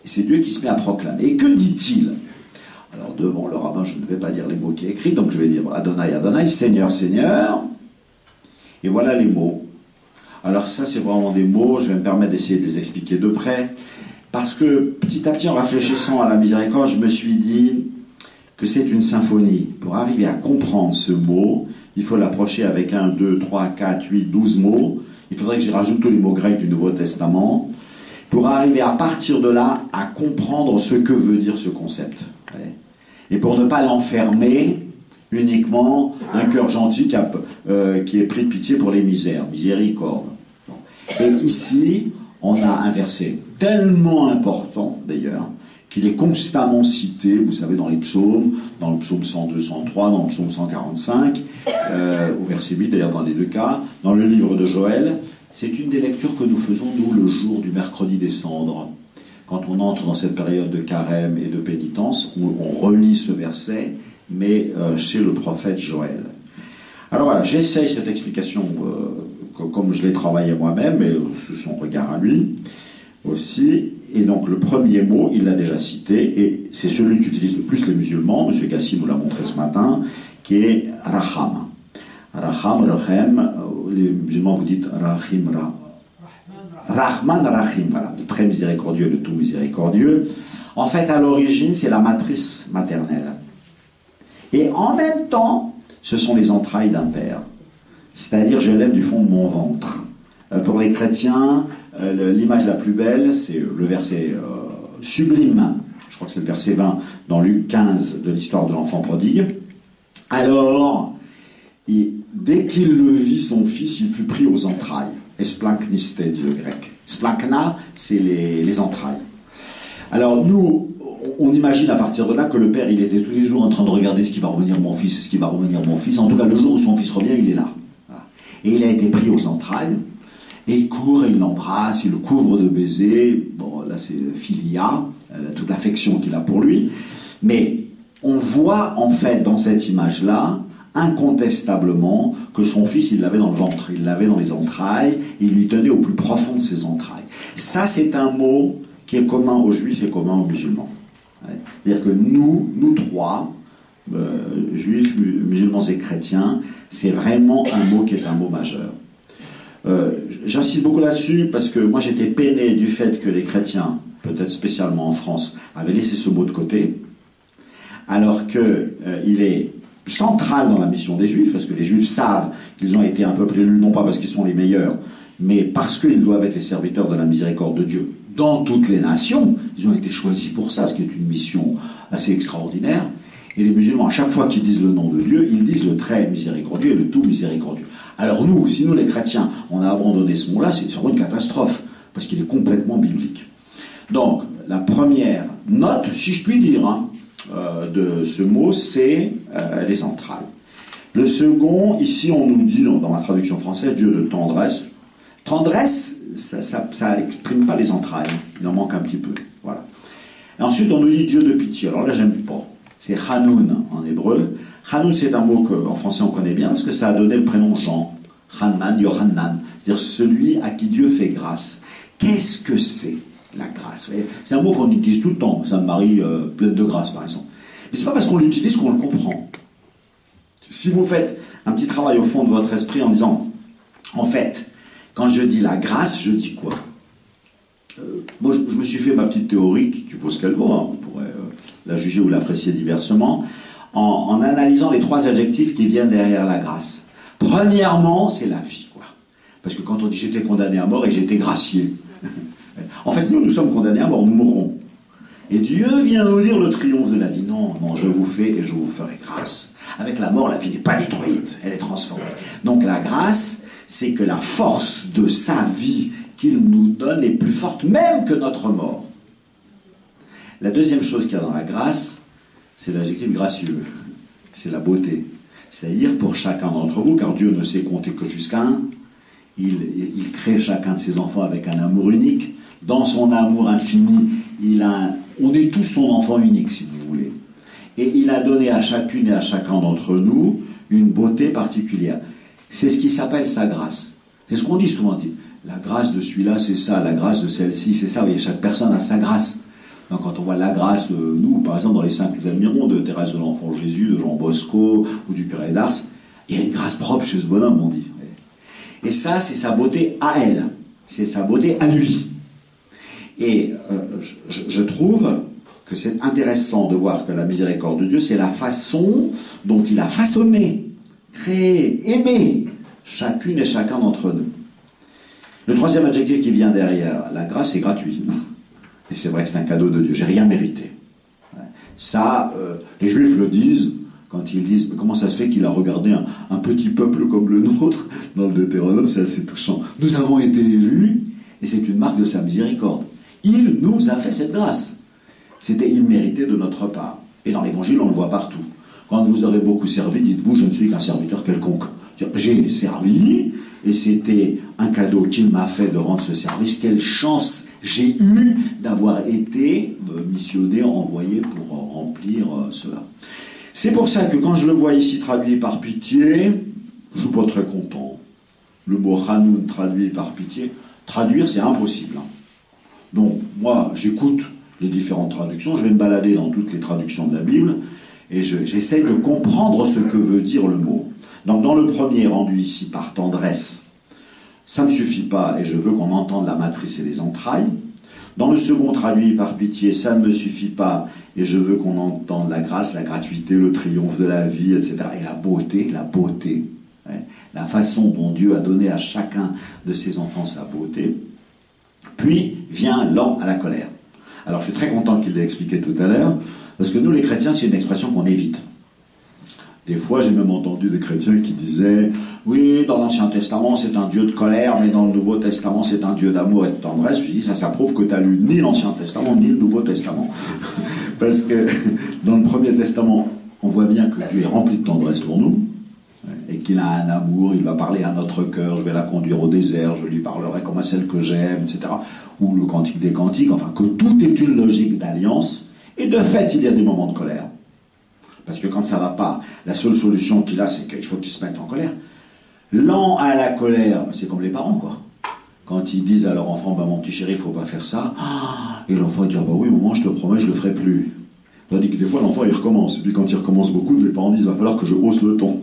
Et c'est Dieu qui se met à proclamer. Et que dit-il? Alors devant le rabbin, je ne vais pas dire les mots qui est écrit, donc je vais dire Adonai, Adonai, Seigneur, Seigneur. Et voilà les mots. Alors ça, c'est vraiment des mots, je vais me permettre d'essayer de les expliquer de près. Parce que petit à petit, en réfléchissant à la miséricorde, je me suis dit que c'est une symphonie. Pour arriver à comprendre ce mot, il faut l'approcher avec 1, 2, 3, 4, 8, 12 mots. Il faudrait que j'y rajoute tous les mots grecs du Nouveau Testament pour arriver à partir de là à comprendre ce que veut dire ce concept. Et pour ne pas l'enfermer uniquement un cœur gentil qui est pris de pitié pour les misères, miséricorde. Et ici, on a un verset tellement important d'ailleurs, qu'il est constamment cité, vous savez, dans les psaumes, dans le psaume 102, 103, dans le psaume 145, au verset 8 d'ailleurs dans les 2 cas, dans le livre de Joël. C'est une des lectures que nous faisons, nous, le jour du mercredi des cendres. Quand on entre dans cette période de carême et de pénitence, on relit ce verset, mais chez le prophète Joël. Alors voilà, j'essaye cette explication comme je l'ai travaillé moi-même, et sous son regard à lui aussi. Et donc le premier mot, il l'a déjà cité, et c'est celui qu'utilisent le plus les musulmans, M. Gassi nous l'a montré ce matin, qui est Raham. Raham, Rahem, les musulmans vous dites Rahim, Rahman, Rahim, voilà, le très miséricordieux, le tout miséricordieux. En fait, à l'origine, c'est la matrice maternelle. Et en même temps, ce sont les entrailles d'un père. C'est-à-dire, je l'aime du fond de mon ventre. Pour les chrétiens, l'image la plus belle, c'est le verset sublime, je crois que c'est le verset 20 dans Luc 15 de l'histoire de l'enfant prodigue. Alors, dès qu'il le vit, son fils, il fut pris aux entrailles. Esplankniste, dit le grec. Splankna, c'est les entrailles. Alors nous, on imagine à partir de là que le père, il était tous les jours en train de regarder ce qui va revenir mon fils, ce qui va revenir mon fils. En tout cas, le jour où son fils revient, il est là. Voilà. Et il a été pris aux entrailles. Et il court, il l'embrasse, il le couvre de baisers. Bon, là, c'est Philia, toute l'affection qu'il a pour lui. Mais on voit, en fait, dans cette image-là, incontestablement, que son fils, il l'avait dans le ventre, il l'avait dans les entrailles, il lui tenait au plus profond de ses entrailles. Ça, c'est un mot qui est commun aux juifs et commun aux musulmans. C'est-à-dire que nous trois, juifs, musulmans et chrétiens, c'est vraiment un mot qui est un mot majeur. J'insiste beaucoup là-dessus parce que moi j'étais peiné du fait que les chrétiens, peut-être spécialement en France, avaient laissé ce mot de côté, alors qu'il est central dans la mission des juifs, parce que les juifs savent qu'ils ont été un peuple élu, non pas parce qu'ils sont les meilleurs, mais parce qu'ils doivent être les serviteurs de la miséricorde de Dieu. dans toutes les nations. Ils ont été choisis pour ça, ce qui est une mission assez extraordinaire. Et les musulmans, à chaque fois qu'ils disent le nom de Dieu, ils disent le très miséricordieux et le tout miséricordieux. Alors nous, si nous les chrétiens, on a abandonné ce mot-là, c'est sûrement une catastrophe, parce qu'il est complètement biblique. Donc, la première note, si je puis dire, de ce mot, c'est les entrailles. Le second, ici on nous dit, dans ma traduction française, Dieu de tendresse. Tendresse, ça n'exprime pas les entrailles, il en manque un petit peu. Voilà. Et ensuite on nous dit Dieu de pitié. Alors là, j'aime pas. C'est Hanoun en hébreu. Hanoun, c'est un mot qu'en français on connaît bien, parce que ça a donné le prénom Jean. Hanan, Yohanan, c'est-à-dire celui à qui Dieu fait grâce. Qu'est-ce que c'est la grâce? C'est un mot qu'on utilise tout le temps. Sainte Marie pleine de grâce, par exemple. Mais c'est pas parce qu'on l'utilise qu'on le comprend. Si vous faites un petit travail au fond de votre esprit en disant, en fait, quand je dis la grâce, je dis quoi? Moi, je me suis fait ma petite théorie qui vaut ce qu'elle vaut, on pourrait la juger ou l'apprécier diversement, en analysant les 3 adjectifs qui viennent derrière la grâce. Premièrement, c'est la vie, quoi. Parce que quand on dit j'étais condamné à mort et j'étais gracié, en fait, nous sommes condamnés à mort, nous mourrons. Et Dieu vient nous dire le triomphe de la vie. Non, je vous fais et je vous ferai grâce. Avec la mort, la vie n'est pas détruite, elle est transformée. Donc la grâce, c'est que la force de sa vie qu'il nous donne est plus forte même que notre mort. La deuxième chose qu'il y a dans la grâce, c'est l'adjectif gracieux. C'est la beauté. C'est-à-dire pour chacun d'entre vous, car Dieu ne sait compter que jusqu'à 1, il crée chacun de ses enfants avec un amour unique. Dans son amour infini, on est tous son enfant unique, si vous voulez. Et il a donné à chacune et à chacun d'entre nous une beauté particulière. C'est ce qui s'appelle sa grâce. C'est ce qu'on dit souvent. La grâce de celui-là, c'est ça. La grâce de celle-ci, c'est ça. Vous voyez, chaque personne a sa grâce. Donc, quand on voit la grâce de nous, par exemple, dans les 5 nous admirons, de Thérèse de l'Enfant Jésus, de Jean Bosco ou du curé d'Ars, il y a une grâce propre chez ce bonhomme, on dit. Et ça, c'est sa beauté à elle. C'est sa beauté à lui. Et je trouve que c'est intéressant de voir que la miséricorde de Dieu, c'est la façon dont il a façonné, créé, aimé chacune et chacun d'entre nous. Le troisième adjectif qui vient derrière la grâce, c'est gratuit. Et c'est vrai que c'est un cadeau de Dieu. J'ai rien mérité. Ça, les Juifs le disent quand ils disent comment ça se fait qu'il a regardé un petit peuple comme le nôtre dans le Deutéronome, c'est assez touchant. Nous avons été élus et c'est une marque de sa miséricorde. Il nous a fait cette grâce. C'était immérité de notre part. Et dans l'Évangile, on le voit partout. Quand vous aurez beaucoup servi, dites-vous, je ne suis qu'un serviteur quelconque. J'ai servi, et c'était un cadeau qu'il m'a fait de rendre ce service. Quelle chance j'ai eue d'avoir été missionné, envoyé pour remplir cela. C'est pour ça que quand je le vois ici traduit par pitié, je ne suis pas très content. Le mot Hanoun traduit par pitié, traduire c'est impossible. Donc moi j'écoute les différentes traductions, je vais me balader dans toutes les traductions de la Bible, et j'essaie de comprendre ce que veut dire le mot. Donc dans le premier rendu ici par tendresse, ça ne me suffit pas et je veux qu'on entende la matrice et les entrailles. Dans le second traduit par pitié, ça ne me suffit pas et je veux qu'on entende la grâce, la gratuité, le triomphe de la vie, etc. Et la beauté, la façon dont Dieu a donné à chacun de ses enfants sa beauté. Puis vient lent à la colère. Alors je suis très content qu'il l'ait expliqué tout à l'heure, parce que nous les chrétiens, c'est une expression qu'on évite. Des fois, j'ai même entendu des chrétiens qui disaient « Oui, dans l'Ancien Testament, c'est un Dieu de colère, mais dans le Nouveau Testament, c'est un Dieu d'amour et de tendresse. » Je dis « Ça prouve que tu n'as lu ni l'Ancien Testament, ni le Nouveau Testament. » Parce que dans le Premier Testament, on voit bien que Dieu est rempli de tendresse pour nous, et qu'il a un amour, il va parler à notre cœur, je vais la conduire au désert, je lui parlerai comme à celle que j'aime, etc. Ou le Cantique des Cantiques, enfin que tout est une logique d'alliance, et de fait, il y a des moments de colère. Parce que quand ça ne va pas, la seule solution qu'il a, c'est qu'il faut qu'il se mette en colère. Lent à la colère, c'est comme les parents, quoi. Quand ils disent à leur enfant, bah, mon petit chéri, il ne faut pas faire ça, et l'enfant dit, ah bah oui, maman, je te promets, je ne le ferai plus. Tandis que des fois, l'enfant, il recommence. Et puis quand il recommence beaucoup, les parents disent, il va falloir que je hausse le ton.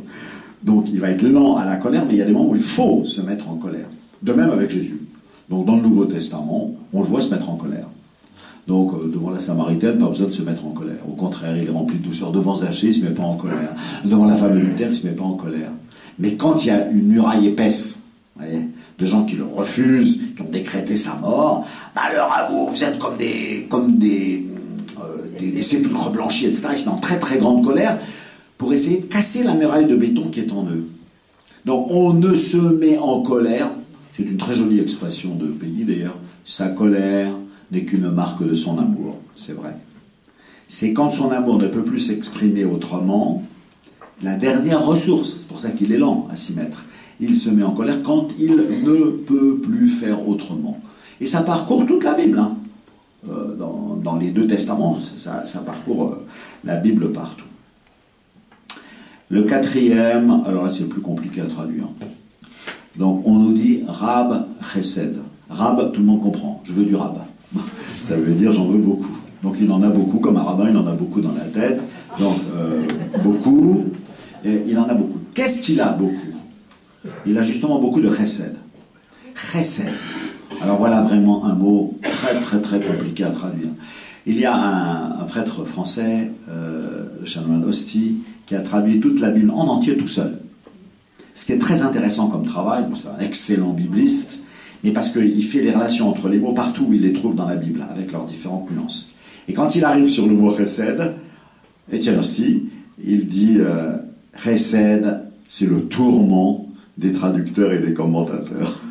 Donc il va être lent à la colère, mais il y a des moments où il faut se mettre en colère. De même avec Jésus. Donc dans le Nouveau Testament, on le voit se mettre en colère. Donc devant la Samaritaine, pas besoin de se mettre en colère. Au contraire, il est rempli de douceur. Devant Zachée, il ne se met pas en colère. Devant la femme adultère, il ne se met pas en colère. Mais quand il y a une muraille épaisse, voyez, de gens qui le refusent, qui ont décrété sa mort, malheur à vous, vous êtes comme des sépulcres blanchis, etc. Ils se mettent en très très grande colère pour essayer de casser la muraille de béton qui est en eux. Donc on ne se met en colère, c'est une très jolie expression de Peggy d'ailleurs, sa colère n'est qu'une marque de son amour, c'est vrai. C'est quand son amour ne peut plus s'exprimer autrement, la dernière ressource, c'est pour ça qu'il est lent à s'y mettre. Il se met en colère quand il ne peut plus faire autrement. Et ça parcourt toute la Bible, hein. Dans les deux testaments, ça parcourt la Bible partout. Le quatrième, alors là c'est plus compliqué à traduire. Donc on nous dit Rab Chesed. Rab, tout le monde comprend, je veux du rab. Ça veut dire j'en veux beaucoup. Donc il en a beaucoup, comme un rabbin, il en a beaucoup dans la tête. Donc beaucoup, et il en a beaucoup. Qu'est-ce qu'il a beaucoup? Il a justement beaucoup de chesed. Chesed. Alors voilà vraiment un mot très très très compliqué à traduire. Il y a un prêtre français, Chanoine Hosty, qui a traduit toute la Bible en entier tout seul. Ce qui est très intéressant comme travail, c'est un excellent bibliste, mais parce qu'il fait les relations entre les mots partout où il les trouve dans la Bible, avec leurs différentes nuances. Et quand il arrive sur le mot chesed, Étienne Hosty, il dit chesed, c'est le tourment des traducteurs et des commentateurs.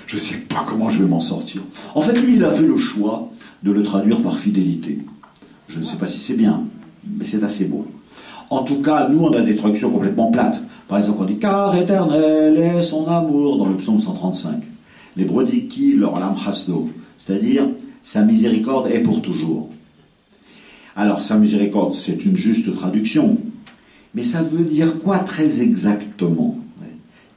Je ne sais pas comment je vais m'en sortir. En fait, lui, il a fait le choix de le traduire par fidélité. Je ne sais pas si c'est bien, mais c'est assez beau. En tout cas, nous, on a des traductions complètement plates. Par exemple, on dit « Car éternel est son amour » dans le psaume 135. L'hébreu dit « Ki leur lam chasdo », c'est-à-dire « Sa miséricorde est pour toujours ». Alors, sa miséricorde, c'est une juste traduction. Mais ça veut dire quoi très exactement?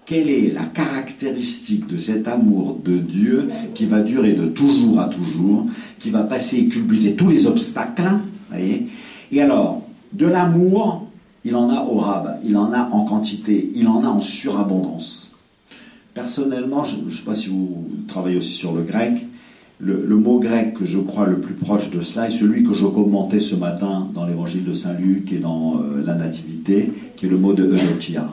Quelle est la caractéristique de cet amour de Dieu qui va durer de toujours à toujours, qui va passer et culbuter tous les obstacles, voyez? Et alors, de l'amour, il en a au rab, il en a en quantité, il en a en surabondance. Personnellement, je ne sais pas si vous travaillez aussi sur le grec, le mot grec que je crois le plus proche de cela est celui que je commentais ce matin dans l'évangile de Saint-Luc et dans la Nativité, qui est le mot de Eudokia.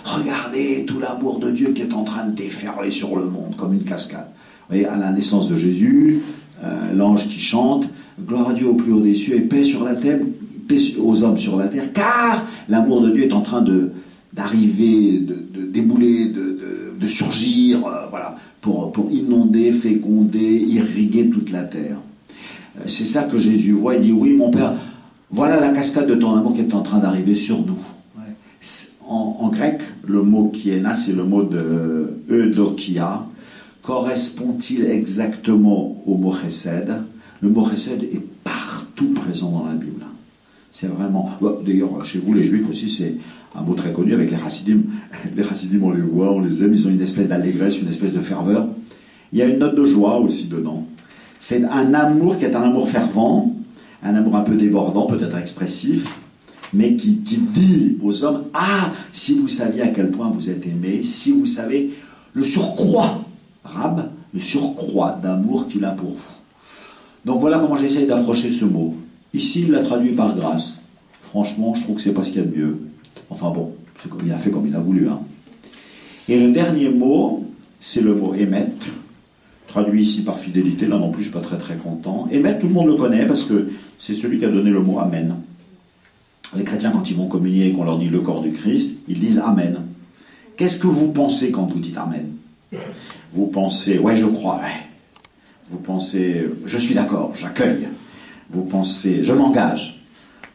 Regardez tout l'amour de Dieu qui est en train de déferler sur le monde comme une cascade. Vous voyez, à la naissance de Jésus, l'ange qui chante « Gloire à Dieu au plus haut des cieux et paix sur la terre, paix aux hommes sur la terre, car l'amour de Dieu est en train d'arriver, de débouler, de surgir, voilà, pour inonder, féconder, irriguer toute la terre. » C'est ça que Jésus voit, il dit « Oui, mon Père, voilà la cascade de ton amour qui est en train d'arriver sur nous. » En grec, le mot qui est là, c'est le mot de Eudokia. Correspond-il exactement au mot chesed? Le mot chesed est partout présent dans la Bible. C'est vraiment... D'ailleurs, chez vous, les Juifs aussi, c'est un mot très connu avec les chassidim. Les chassidim, on les voit, on les aime, ils ont une espèce d'allégresse, une espèce de ferveur. Il y a une note de joie aussi dedans. C'est un amour qui est un amour fervent, un amour un peu débordant, peut-être expressif, mais qui dit aux hommes, ah, si vous saviez à quel point vous êtes aimés, si vous savez le surcroît, Rab, le surcroît d'amour qu'il a pour vous. Donc voilà comment j'essaye d'approcher ce mot. Ici, il l'a traduit par grâce. Franchement, je trouve que c'est pas ce qu'il y a de mieux. Enfin bon, il a fait comme il a voulu. Hein. Et le dernier mot, c'est le mot émet, traduit ici par fidélité. Là non plus, je ne suis pas très très content. Émet, tout le monde le connaît parce que c'est celui qui a donné le mot amen. Les chrétiens, quand ils vont communier et qu'on leur dit le corps du Christ, ils disent Amen. Qu'est-ce que vous pensez quand vous dites Amen? Vous pensez, ouais, je crois, ouais. Vous pensez, je suis d'accord, j'accueille. Vous pensez, je m'engage.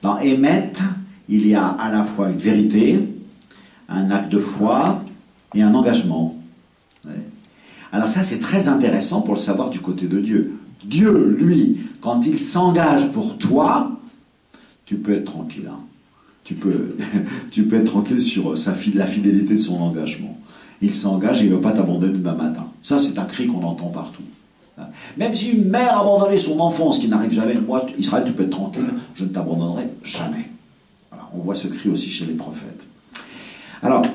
Dans émettre, il y a à la fois une vérité, un acte de foi et un engagement. Ouais. Alors ça, c'est très intéressant pour le savoir du côté de Dieu. Dieu, lui, quand il s'engage pour toi, tu peux être tranquille. Hein. Tu peux être tranquille sur la fidélité de son engagement. Il s'engage et il ne veut pas t'abandonner demain matin. Ça, c'est un cri qu'on entend partout. Même si une mère abandonnait son enfant, ce qui n'arrive jamais, moi, Israël, tu peux être tranquille, je ne t'abandonnerai jamais. Voilà, on voit ce cri aussi chez les prophètes. Alors,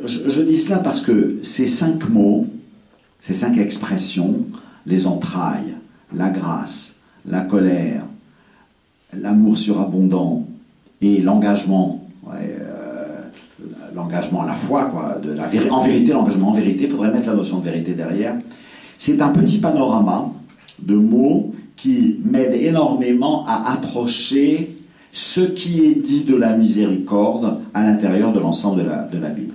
je dis cela parce que ces 5 mots, ces 5 expressions, les entrailles, la grâce, la colère, l'amour surabondant et l'engagement, l'engagement à la foi, quoi, en vérité, l'engagement en vérité, il faudrait mettre la notion de vérité derrière. C'est un petit panorama de mots qui m'aident énormément à approcher ce qui est dit de la miséricorde à l'intérieur de l'ensemble de la Bible.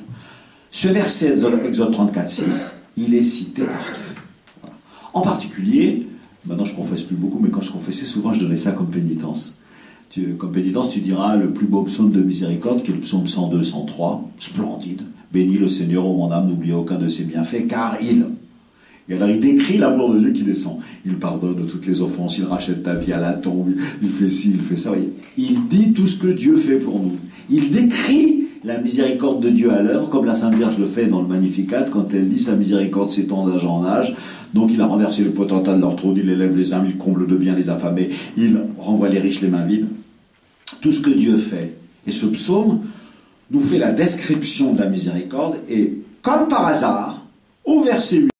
Ce verset Exode 34:6, il est cité partout. Voilà. En particulier, maintenant je confesse plus beaucoup, mais quand je confessais souvent, je donnais ça comme pénitence. Comme pénitence, tu diras le plus beau psaume de miséricorde, qui est le psaume 102, 103, splendide. Bénis le Seigneur, ô mon âme, n'oublie aucun de ses bienfaits, car il... Et alors il décrit l'amour de Dieu qui descend. Il pardonne toutes les offenses, il rachète ta vie à la tombe, il fait ci, il fait ça. Voyez. Il dit tout ce que Dieu fait pour nous. Il décrit la miséricorde de Dieu à l'œuvre, comme la Sainte Vierge le fait dans le Magnificat, quand elle dit sa miséricorde s'étend d'âge en âge. Donc il a renversé les potentats de leur trône, il élève les âmes, il comble de bien les affamés, il renvoie les riches les mains vides. Tout ce que Dieu fait. Et ce psaume nous fait la description de la miséricorde, et comme par hasard, au verset 8,